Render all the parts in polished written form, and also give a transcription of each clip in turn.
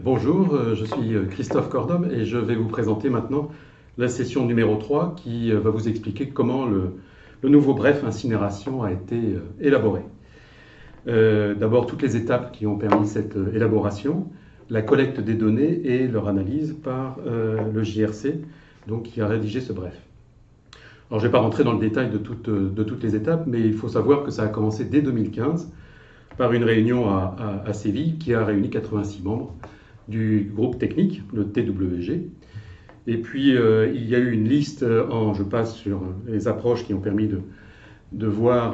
Bonjour, je suis Christophe Cordom et je vais vous présenter maintenant la session numéro 3 qui va vous expliquer comment le nouveau bref incinération a été élaboré. D'abord, toutes les étapes qui ont permis cette élaboration, la collecte des données et leur analyse par le JRC, donc, qui a rédigé ce bref. Alors, je ne vais pas rentrer dans le détail de toutes les étapes, mais il faut savoir que ça a commencé dès 2015 par une réunion à Séville qui a réuni 86 membres du groupe technique, le TWG. Et puis, il y a eu une liste, je passe sur les approches qui ont permis de voir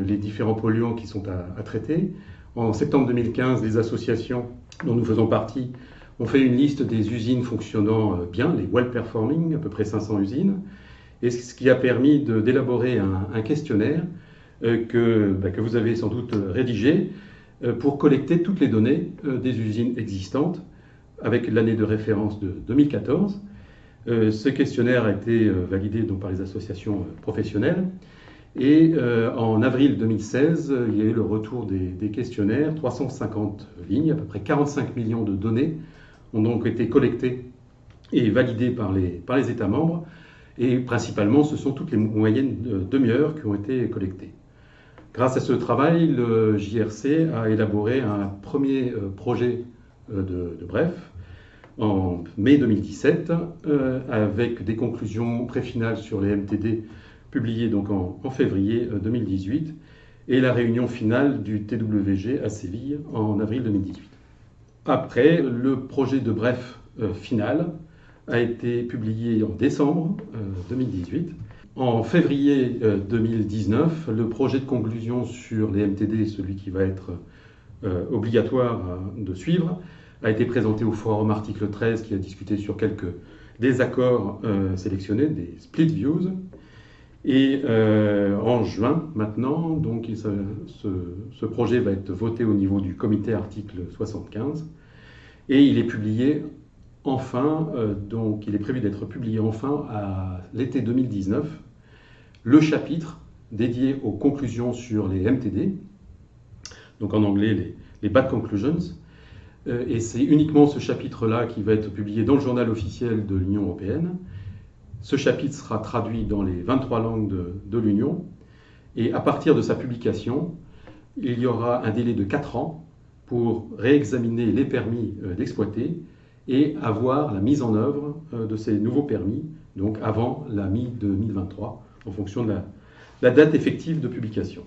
les différents polluants qui sont à traiter. En septembre 2015, les associations dont nous faisons partie ont fait une liste des usines fonctionnant bien, les well performing, à peu près 500 usines, et ce qui a permis d'élaborer un questionnaire que vous avez sans doute rédigé pour collecter toutes les données des usines existantes avec l'année de référence de 2014. Ce questionnaire a été validé donc, par les associations professionnelles et en avril 2016, il y a eu le retour des questionnaires, 350 lignes, à peu près 45 millions de données ont donc été collectées et validées par les États membres et principalement ce sont toutes les moyennes de demi-heure qui ont été collectées. Grâce à ce travail, le JRC a élaboré un premier projet de bref en mai 2017 avec des conclusions préfinales sur les MTD publiées donc en février 2018 et la réunion finale du TWG à Séville en avril 2018. Après, le projet de bref final a été publié en décembre 2018. En février 2019, le projet de conclusion sur les MTD, celui qui va être obligatoire de suivre, a été présenté au forum article 13 qui a discuté sur quelques désaccords sélectionnés, des split views. Et en juin maintenant, donc, ce projet va être voté au niveau du comité article 75 et il est publié enfin, donc il est prévu d'être publié enfin à l'été 2019, le chapitre dédié aux conclusions sur les MTD, donc en anglais les Bad Conclusions, et c'est uniquement ce chapitre-là qui va être publié dans le journal officiel de l'Union européenne. Ce chapitre sera traduit dans les 23 langues de l'Union, et à partir de sa publication, il y aura un délai de 4 ans pour réexaminer les permis d'exploiter et avoir la mise en œuvre de ces nouveaux permis, donc avant la mi-2023, en fonction de la date effective de publication.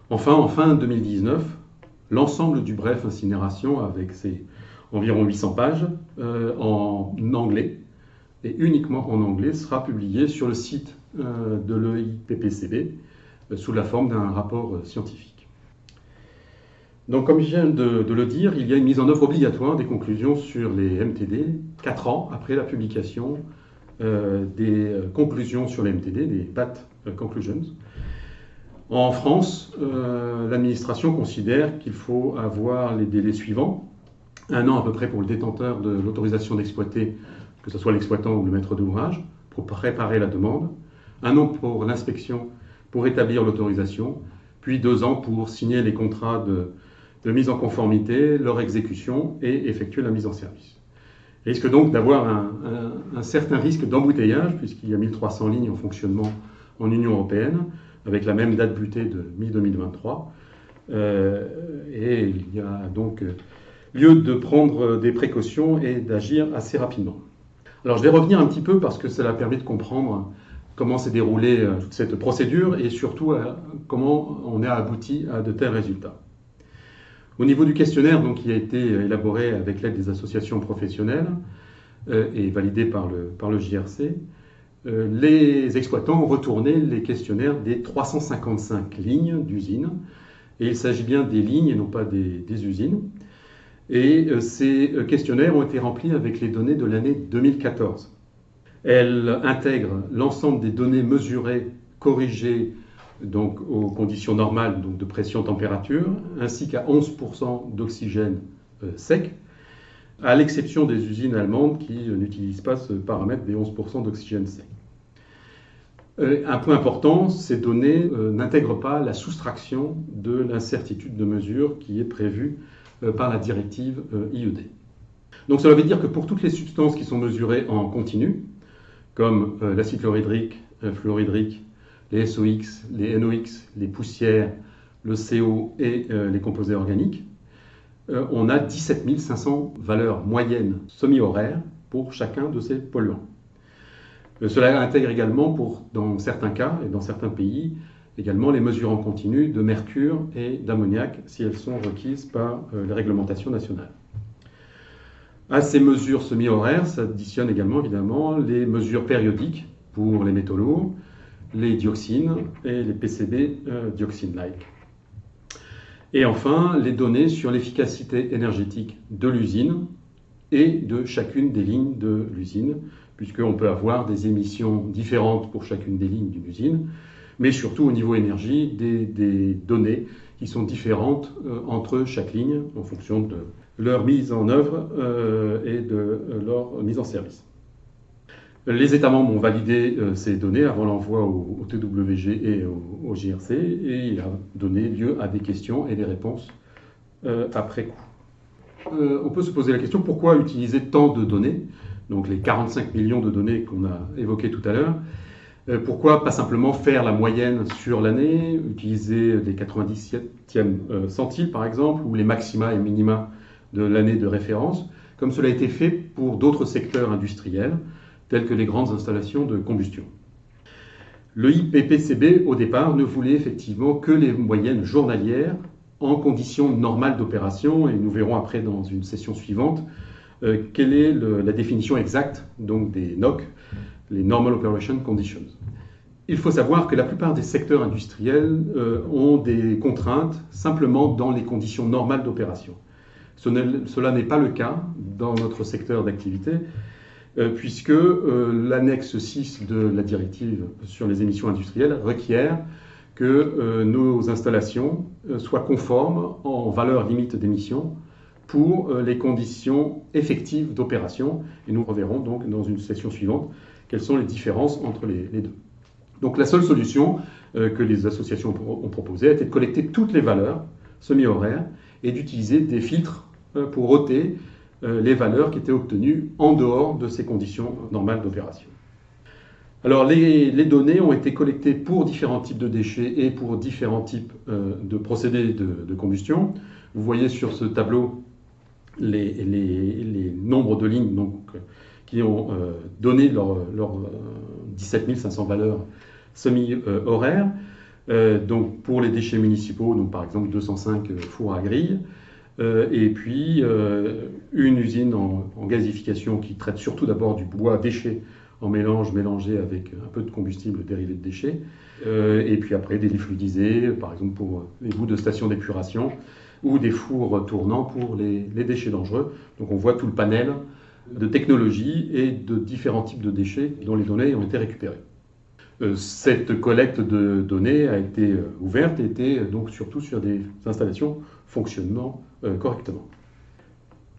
Enfin, en fin 2019, l'ensemble du bref incinération, avec ses environ 800 pages, en anglais, et uniquement en anglais, sera publié sur le site de l'EIPPCB sous la forme d'un rapport scientifique. Donc, comme je viens de le dire, il y a une mise en œuvre obligatoire des conclusions sur les MTD 4 ans après la publication des conclusions sur les MTD, des BAT Conclusions. En France, l'administration considère qu'il faut avoir les délais suivants. 1 an à peu près pour le détenteur de l'autorisation d'exploiter, que ce soit l'exploitant ou le maître d'ouvrage, pour préparer la demande. 1 an pour l'inspection, pour établir l'autorisation. Puis 2 ans pour signer les contrats de mise en conformité, leur exécution et effectuer la mise en service. Il risque donc d'avoir un certain risque d'embouteillage, puisqu'il y a 1300 lignes en fonctionnement en Union européenne, avec la même date butée de mi-2023. Et il y a donc lieu de prendre des précautions et d'agir assez rapidement. Alors je vais revenir un petit peu parce que cela permet de comprendre comment s'est déroulée toute cette procédure et surtout comment on a abouti à de tels résultats. Au niveau du questionnaire donc, qui a été élaboré avec l'aide des associations professionnelles et validé par le JRC, les exploitants ont retourné les questionnaires des 355 lignes d'usines, et il s'agit bien des lignes et non pas des usines. Et ces questionnaires ont été remplis avec les données de l'année 2014. Elles intègrent l'ensemble des données mesurées, corrigées donc aux conditions normales donc de pression-température, ainsi qu'à 11% d'oxygène sec, à l'exception des usines allemandes qui n'utilisent pas ce paramètre des 11% d'oxygène sec. Un point important, ces données n'intègrent pas la soustraction de l'incertitude de mesure qui est prévue par la directive IED. Donc cela veut dire que pour toutes les substances qui sont mesurées en continu, comme l'acide chlorhydrique, fluorhydrique, les SOX, les NOx, les poussières, le CO et les composés organiques, on a 17 500 valeurs moyennes semi-horaires pour chacun de ces polluants. Cela intègre également, dans certains cas et dans certains pays, également les mesures en continu de mercure et d'ammoniac si elles sont requises par les réglementations nationales. À ces mesures semi-horaires s'additionnent également évidemment les mesures périodiques pour les métaux lourds, les dioxines et les PCB dioxine-like. Et enfin, les données sur l'efficacité énergétique de l'usine et de chacune des lignes de l'usine, puisqu'on peut avoir des émissions différentes pour chacune des lignes d'une usine, mais surtout au niveau énergie, des données qui sont différentes entre chaque ligne en fonction de leur mise en œuvre et de leur mise en service. Les États membres ont validé ces données avant l'envoi au TWG et au JRC, et il a donné lieu à des questions et des réponses après coup. On peut se poser la question, pourquoi utiliser tant de données, donc les 45 millions de données qu'on a évoquées tout à l'heure? Pourquoi pas simplement faire la moyenne sur l'année, utiliser les 97e centiles par exemple, ou les maxima et minima de l'année de référence, comme cela a été fait pour d'autres secteurs industriels, tels que les grandes installations de combustion. Le IPPCB, au départ, ne voulait effectivement que les moyennes journalières en conditions normales d'opération, et nous verrons après dans une session suivante quelle est la définition exacte donc des NOC, les Normal Operation Conditions. Il faut savoir que la plupart des secteurs industriels ont des contraintes simplement dans les conditions normales d'opération. Cela n'est pas le cas dans notre secteur d'activité, puisque l'annexe 6 de la directive sur les émissions industrielles requiert que nos installations soient conformes en valeur limite d'émission pour les conditions effectives d'opération. Et nous reverrons donc dans une session suivante quelles sont les différences entre les deux. Donc la seule solution que les associations ont proposée a été de collecter toutes les valeurs semi-horaires et d'utiliser des filtres pour ôter les valeurs qui étaient obtenues en dehors de ces conditions normales d'opération. Alors les données ont été collectées pour différents types de déchets et pour différents types de procédés de combustion. Vous voyez sur ce tableau les nombres de lignes donc, qui ont donné leurs 17 500 valeurs semi-horaires. Donc pour les déchets municipaux, donc par exemple 205 fours à grille, et puis une usine en gazification qui traite surtout d'abord du bois déchet en mélangé avec un peu de combustible dérivé de déchets, et puis après des lits fluidisés, par exemple pour les bouts de stations d'épuration, ou des fours tournants pour les déchets dangereux. Donc on voit tout le panel de technologies et de différents types de déchets dont les données ont été récupérées. Cette collecte de données a été ouverte et était donc surtout sur des installations fonctionnant correctement.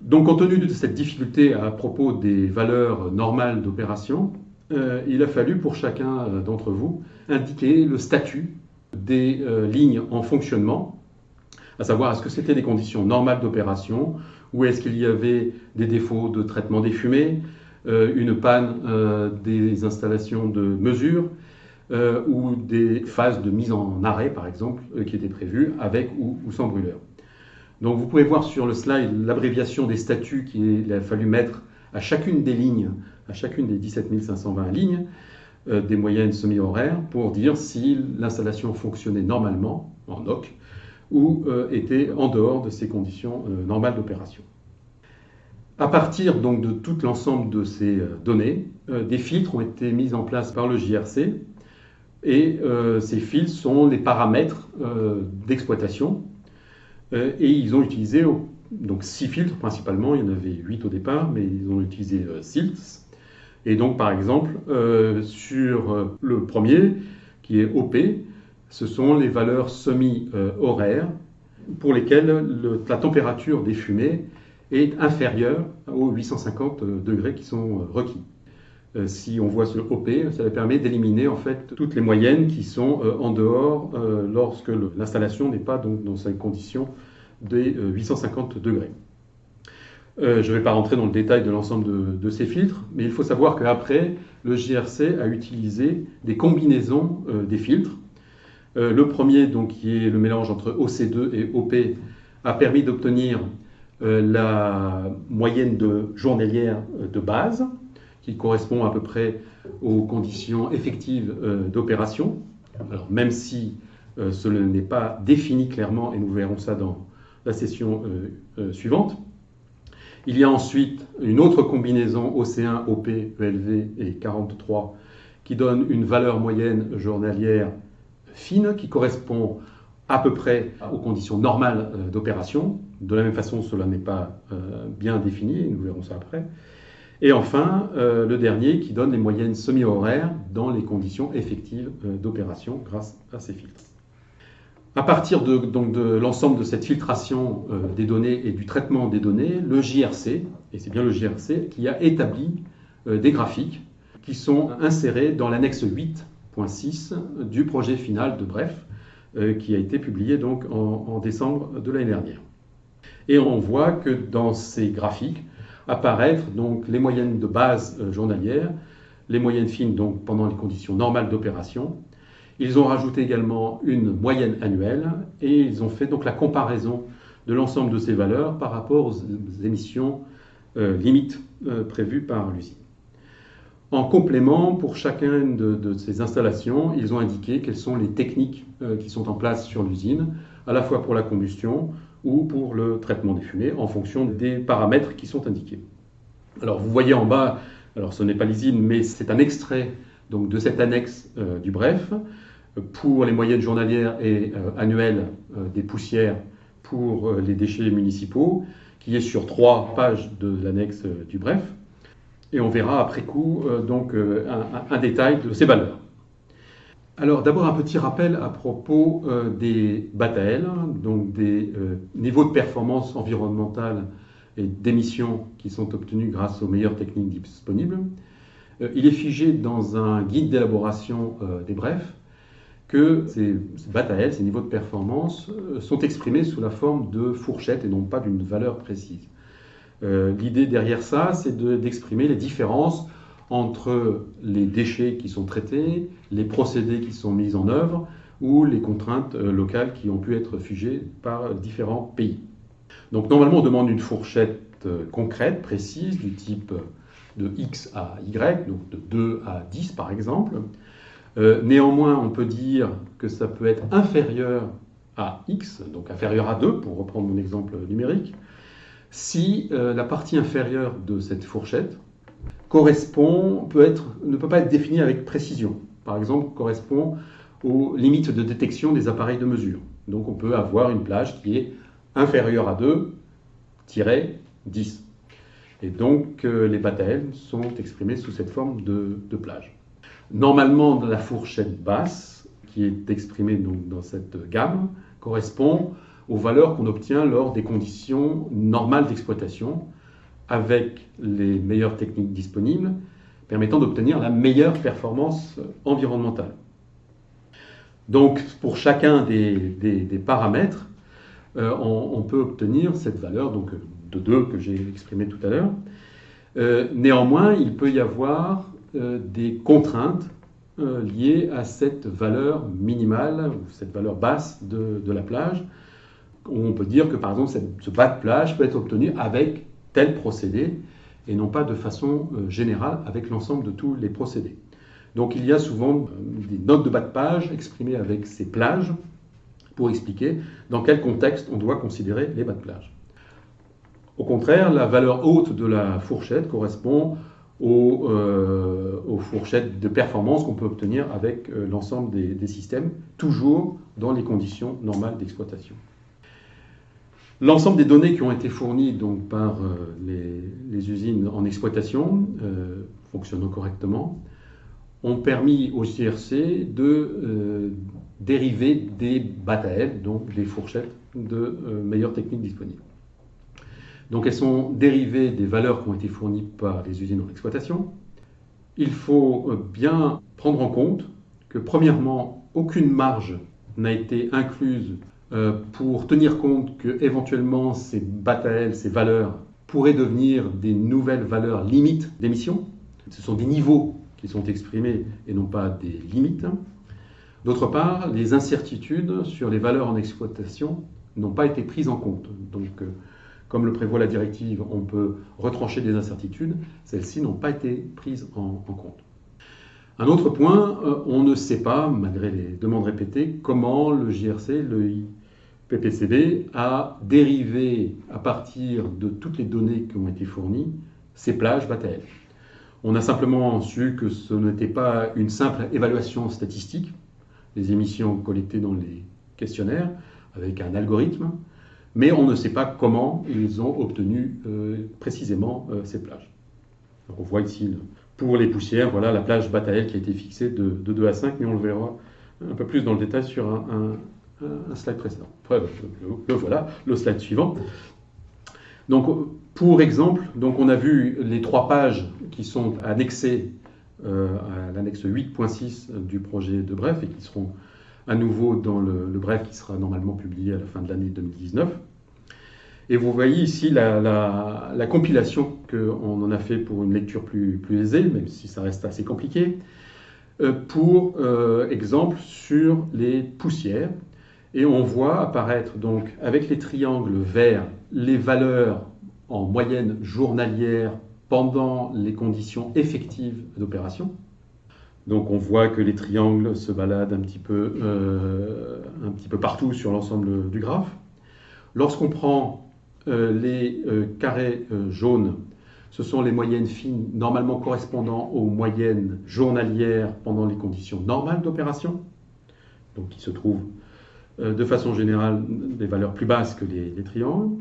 Donc compte tenu de cette difficulté à propos des valeurs normales d'opération, il a fallu pour chacun d'entre vous indiquer le statut des lignes en fonctionnement, à savoir est-ce que c'était des conditions normales d'opération ou est-ce qu'il y avait des défauts de traitement des fumées, une panne des installations de mesure ou des phases de mise en arrêt par exemple qui étaient prévues avec ou sans brûleur. Donc vous pouvez voir sur le slide l'abréviation des statuts qu'il a fallu mettre à chacune des lignes, à chacune des 17 520 lignes, des moyennes semi-horaires, pour dire si l'installation fonctionnait normalement, en NOC, ou était en dehors de ces conditions normales d'opération. À partir donc de tout l'ensemble de ces données, des filtres ont été mis en place par le JRC, et ces filtres sont les paramètres d'exploitation. Et ils ont utilisé donc 6 filtres principalement, il y en avait 8 au départ, mais ils ont utilisé SILTS. Et donc par exemple, sur le premier, qui est OP, ce sont les valeurs semi-horaires pour lesquelles la température des fumées est inférieure aux 850 degrés qui sont requis. Si on voit sur OP, ça permet d'éliminer en fait toutes les moyennes qui sont en dehors lorsque l'installation n'est pas donc dans ces conditions des 850 degrés. Je ne vais pas rentrer dans le détail de l'ensemble de ces filtres, mais il faut savoir qu'après, le JRC a utilisé des combinaisons des filtres. Le premier, donc, qui est le mélange entre OC2 et OP, a permis d'obtenir la moyenne journalière de base, qui correspond à peu près aux conditions effectives d'opération. Alors, même si cela n'est pas défini clairement, et nous verrons ça dans la session suivante. Il y a ensuite une autre combinaison OC1, OP, ELV et 43 qui donne une valeur moyenne journalière fine qui correspond à peu près aux conditions normales d'opération. De la même façon, cela n'est pas bien défini, nous verrons ça après. Et enfin, le dernier qui donne les moyennes semi-horaires dans les conditions effectives d'opération grâce à ces filtres. À partir de l'ensemble de cette filtration des données et du traitement des données, le JRC, et c'est bien le JRC, qui a établi des graphiques qui sont insérés dans l'annexe 8.6 du projet final de Bref, qui a été publié donc en décembre de l'année dernière. Et on voit que dans ces graphiques apparaissent donc les moyennes de base journalières, les moyennes fines donc pendant les conditions normales d'opération. Ils ont rajouté également une moyenne annuelle et ils ont fait donc la comparaison de l'ensemble de ces valeurs par rapport aux émissions limites prévues par l'usine. En complément, pour chacune de ces installations, ils ont indiqué quelles sont les techniques qui sont en place sur l'usine, à la fois pour la combustion ou pour le traitement des fumées, en fonction des paramètres qui sont indiqués. Alors vous voyez en bas, alors ce n'est pas l'usine, mais c'est un extrait donc, de cette annexe du Bref, pour les moyennes journalières et annuelles des poussières pour les déchets municipaux, qui est sur 3 pages de l'annexe du Bref. Et on verra après coup donc, un détail de ces valeurs. Alors d'abord un petit rappel à propos des BATAL, donc des niveaux de performance environnementale et d'émissions qui sont obtenus grâce aux meilleures techniques disponibles. Il est figé dans un guide d'élaboration des Bref que ces BATAL, ces niveaux de performance, sont exprimés sous la forme de fourchettes et non pas d'une valeur précise. L'idée derrière ça, c'est d'exprimer les différences entre les déchets qui sont traités, les procédés qui sont mis en œuvre ou les contraintes locales qui ont pu être figées par différents pays. Donc normalement, on demande une fourchette concrète, précise, du type de X à Y, donc de 2 à 10 par exemple. Néanmoins, on peut dire que ça peut être inférieur à X, donc inférieur à 2, pour reprendre mon exemple numérique, si la partie inférieure de cette fourchette ne peut pas être définie avec précision. Par exemple, correspond aux limites de détection des appareils de mesure. Donc on peut avoir une plage qui est inférieure à 2-10. Et donc les BATAL sont exprimés sous cette forme de plage. Normalement, la fourchette basse, qui est exprimée donc dans cette gamme, correspond aux valeurs qu'on obtient lors des conditions normales d'exploitation, avec les meilleures techniques disponibles, permettant d'obtenir la meilleure performance environnementale. Donc, pour chacun des paramètres, on peut obtenir cette valeur donc, de 2 que j'ai exprimée tout à l'heure. Néanmoins, il peut y avoir des contraintes liées à cette valeur minimale, ou cette valeur basse de la plage. On peut dire que, par exemple, ce bas de plage peut être obtenu avec tel procédé, et non pas de façon générale avec l'ensemble de tous les procédés. Donc il y a souvent des notes de bas de page exprimées avec ces plages pour expliquer dans quel contexte on doit considérer les bas de plage. Au contraire, la valeur haute de la fourchette correspond aux fourchettes de performance qu'on peut obtenir avec l'ensemble des systèmes, toujours dans les conditions normales d'exploitation. L'ensemble des données qui ont été fournies donc, par les usines en exploitation, fonctionnant correctement, ont permis au JRC de dériver des BATAL, donc des fourchettes de meilleures techniques disponibles. Donc elles sont dérivées des valeurs qui ont été fournies par les usines en exploitation. Il faut bien prendre en compte que, premièrement, aucune marge n'a été incluse pour tenir compte que éventuellement ces BATAL, ces valeurs, pourraient devenir des nouvelles valeurs limites d'émission. Ce sont des niveaux qui sont exprimés et non pas des limites. D'autre part, les incertitudes sur les valeurs en exploitation n'ont pas été prises en compte. Donc, comme le prévoit la directive, on peut retrancher des incertitudes, celles-ci n'ont pas été prises en compte. Un autre point, on ne sait pas, malgré les demandes répétées, comment le JRC, le IPPCB, a dérivé à partir de toutes les données qui ont été fournies ces plages BATAL. On a simplement su que ce n'était pas une simple évaluation statistique, les émissions collectées dans les questionnaires, avec un algorithme, mais on ne sait pas comment ils ont obtenu précisément ces plages. Donc on voit ici, pour les poussières, voilà la plage BATAL qui a été fixée de 2 à 5, mais on le verra un peu plus dans le détail sur un slide précédent. Après, le voilà, le slide suivant. Donc, pour exemple, donc on a vu les 3 pages qui sont annexées à l'annexe 8.6 du projet de bref et qui seront à nouveau dans le bref qui sera normalement publié à la fin de l'année 2019. Et vous voyez ici la compilation qu'on en a fait pour une lecture plus aisée, même si ça reste assez compliqué, pour exemple sur les poussières. Et on voit apparaître donc avec les triangles verts les valeurs en moyenne journalière pendant les conditions effectives d'opération. Donc on voit que les triangles se baladent un petit peu partout sur l'ensemble du graphe. Lorsqu'on prend les carrés jaunes, ce sont les moyennes fines normalement correspondant aux moyennes journalières pendant les conditions normales d'opération, donc qui se trouvent de façon générale des valeurs plus basses que les triangles.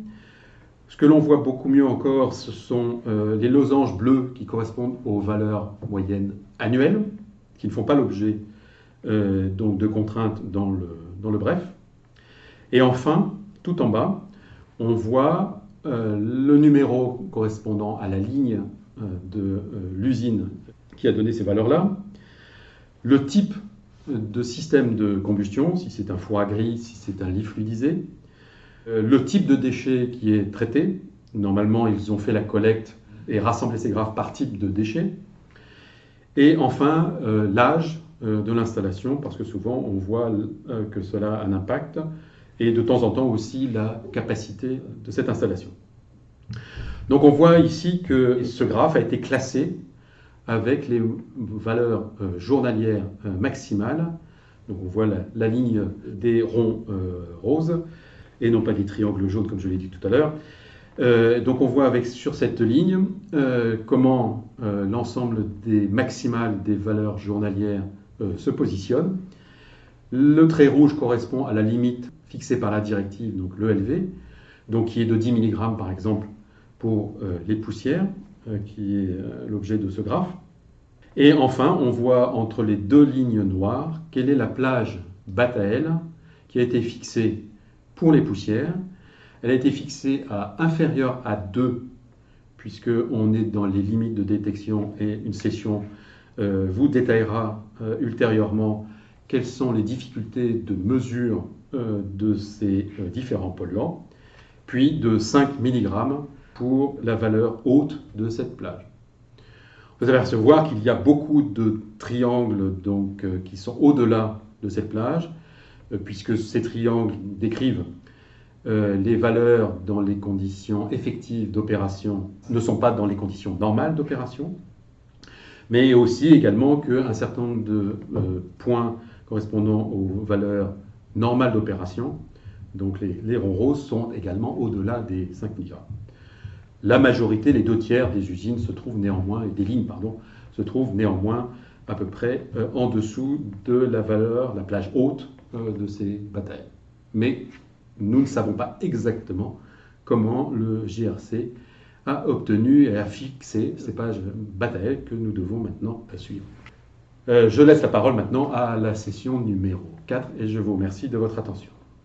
Ce que l'on voit beaucoup mieux encore, ce sont les losanges bleus qui correspondent aux valeurs moyennes annuelles, qui ne font pas l'objet donc de contraintes dans le bref. Et enfin, tout en bas, on voit le numéro correspondant à la ligne de l'usine qui a donné ces valeurs-là, le type de système de combustion, si c'est un four à gris, si c'est un lit fluidisé, le type de déchet qui est traité. Normalement, ils ont fait la collecte et rassemblé ces graphes par type de déchet. Et enfin, l'âge de l'installation, parce que souvent on voit que cela a un impact, et de temps en temps aussi la capacité de cette installation. Donc on voit ici que ce graphe a été classé avec les valeurs journalières maximales. Donc on voit la ligne des ronds roses, et non pas des triangles jaunes comme je l'ai dit tout à l'heure. Donc on voit sur cette ligne comment l'ensemble des maximales des valeurs journalières se positionne. Le trait rouge correspond à la limite fixée par la directive, donc l'ELV, donc qui est de 10 mg par exemple pour les poussières, qui est l'objet de ce graphe. Et enfin, on voit entre les 2 lignes noires quelle est la plage BATAL qui a été fixée pour les poussières. Elle a été fixée à inférieur à 2, puisqu'on est dans les limites de détection, et une session vous détaillera ultérieurement quelles sont les difficultés de mesure de ces différents polluants, puis de 5 mg pour la valeur haute de cette plage. Vous allez percevoir qu'il y a beaucoup de triangles donc, qui sont au-delà de cette plage, puisque ces triangles décrivent les valeurs dans les conditions effectives d'opération ne sont pas dans les conditions normales d'opération, mais aussi également qu'un certain nombre de points correspondant aux valeurs normales d'opération, donc les ronds roses, sont également au-delà des 5 mg. La majorité, les 2/3 des usines se trouvent néanmoins, et des lignes, se trouvent néanmoins à peu près en dessous de la valeur, la plage haute de ces BATAL. Mais nous ne savons pas exactement comment le JRC a obtenu et a fixé ces pages BATAL que nous devons maintenant suivre. Je laisse la parole maintenant à la session numéro 4 et je vous remercie de votre attention.